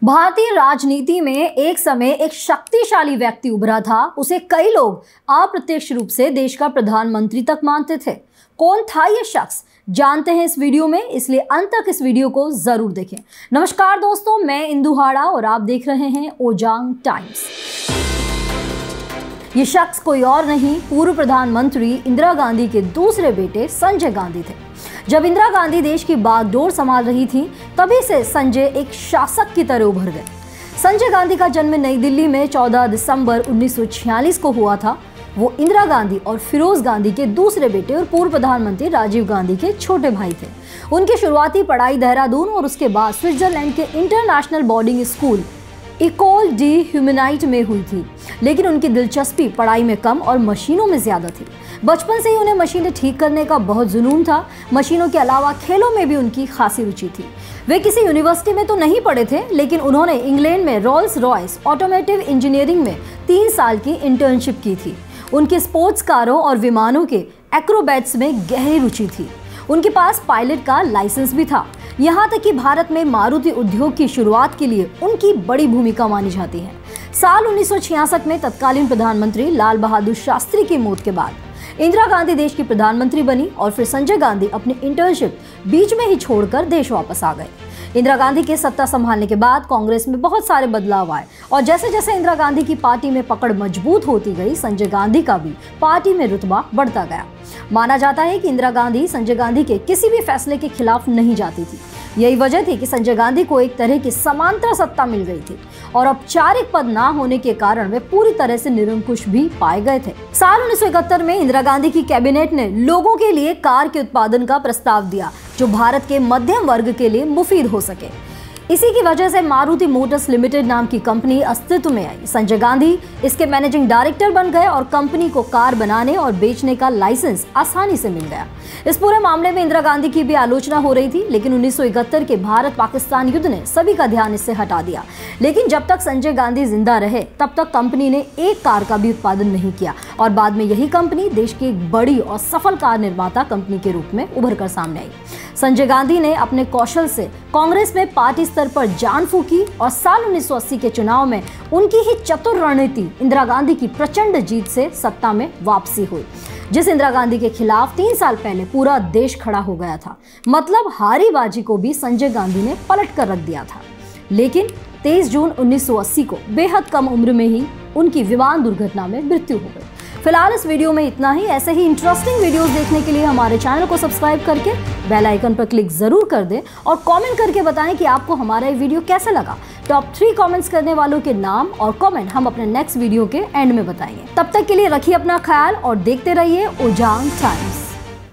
भारतीय राजनीति में एक समय एक शक्तिशाली व्यक्ति उभरा था। उसे कई लोग अप्रत्यक्ष रूप से देश का प्रधानमंत्री तक मानते थे। कौन था ये शख्स, जानते हैं इस वीडियो में, इसलिए अंत तक इस वीडियो को जरूर देखें। नमस्कार दोस्तों, मैं इंदु हाड़ा और आप देख रहे हैं ओजांग टाइम्स। ये शख्स कोई और नहीं, पूर्व प्रधानमंत्री इंदिरा गांधी के दूसरे बेटे संजय गांधी थे। जब इंदिरा गांधी देश की बागडोर संभाल रही थी, तभी से संजय एक शासक की तरह उभर गए। संजय गांधी का जन्म नई दिल्ली में 14 दिसंबर 1946 को हुआ था। वो इंदिरा गांधी और फिरोज गांधी के दूसरे बेटे और पूर्व प्रधानमंत्री राजीव गांधी के छोटे भाई थे। उनकी शुरुआती पढ़ाई देहरादून और उसके बाद स्विट्जरलैंड के international boarding school Ecole de Humanite में हुई थी, लेकिन उनकी दिलचस्पी पढ़ाई में कम और मशीनों में ज्यादा थी। बचपन से ही उन्हें मशीनें ठीक करने का बहुत जुनून था। मशीनों के अलावा खेलों में भी उनकी खासी रुचि थी। वे किसी यूनिवर्सिटी में तो नहीं पढ़े थे, लेकिन उन्होंने इंग्लैंड में रोल्स रॉयस ऑटोमेटिव इंजीनियरिंग में 3 साल की इंटर्नशिप की थी। उनकी स्पोर्ट्स कारों और विमानों के एक्रोबैट्स में गहरी रुचि थी। उनके पास पायलट का लाइसेंस भी था। यहाँ तक कि भारत में मारुति उद्योग की शुरुआत के लिए उनकी बड़ी भूमिका मानी जाती है। साल 1966 में तत्कालीन प्रधानमंत्री लाल बहादुर शास्त्री की मौत के बाद इंदिरा गांधी देश की प्रधानमंत्री बनी और फिर संजय गांधी अपनी इंटर्नशिप बीच में ही छोड़कर देश वापस आ गए। इंदिरा गांधी के सत्ता संभालने के बाद कांग्रेस में बहुत सारे बदलाव आए और जैसे जैसे इंदिरा गांधी की पार्टी में पकड़ मजबूत होती गई, संजय गांधी का भी पार्टी में रुतबा बढ़ता गया। माना जाता है कि इंदिरा गांधी संजय गांधी के किसी भी फैसले के खिलाफ नहीं जाती थी। यही वजह थी कि संजय गांधी को एक तरह की समांतर सत्ता मिल गई थी और औपचारिक पद ना होने के कारण वे पूरी तरह से निरंकुश भी पाए गए थे। साल 1971 में इंदिरा गांधी की कैबिनेट ने लोगों के लिए कार के उत्पादन का प्रस्ताव दिया, जो भारत के मध्यम वर्ग के लिए मुफीद हो सके। इसी की वजह से मारुति मोटर्स लिमिटेड नाम की कंपनी अस्तित्व में आई। संजय गांधी इसके मैनेजिंग डायरेक्टर बन गए और कंपनी को कार बनाने और बेचने का लाइसेंस आसानी से मिल गया। इस पूरे मामले में इंदिरा गांधी की भी आलोचना हो रही थी, लेकिन 1971 के भारत पाकिस्तान युद्ध ने सभी का ध्यान इससे हटा दिया। लेकिन जब तक संजय गांधी जिंदा रहे, तब तक कंपनी ने एक कार का भी उत्पादन नहीं किया और बाद में यही कंपनी देश की एक बड़ी और सफल कार निर्माता कंपनी के रूप में उभर कर सामने आई। संजय गांधी ने अपने कौशल से कांग्रेस में पार्टी स्तर पर जान फूंकी और साल 1980 के चुनाव में उनकी ही चतुर रणनीति इंदिरा गांधी की प्रचंड जीत से सत्ता में वापसी हुई, जिस इंदिरा गांधी के खिलाफ 3 साल पहले पूरा देश खड़ा हो गया था। मतलब हारी बाजी को भी संजय गांधी ने पलट कर रख दिया था। लेकिन 23 जून 1980 को बेहद कम उम्र में ही उनकी विमान दुर्घटना में मृत्यु हो गई। फिलहाल इस वीडियो में इतना ही। ऐसे ही इंटरेस्टिंग वीडियोस देखने के लिए हमारे चैनल को सब्सक्राइब करके बेल आइकन पर क्लिक जरूर कर दें और कमेंट करके बताएं कि आपको हमारा ये वीडियो कैसा लगा। टॉप 3 कमेंट्स करने वालों के नाम और कमेंट हम अपने नेक्स्ट वीडियो के एंड में बताएंगे। तब तक के लिए रखिए अपना ख्याल और देखते रहिए ओजांग टाइम्स।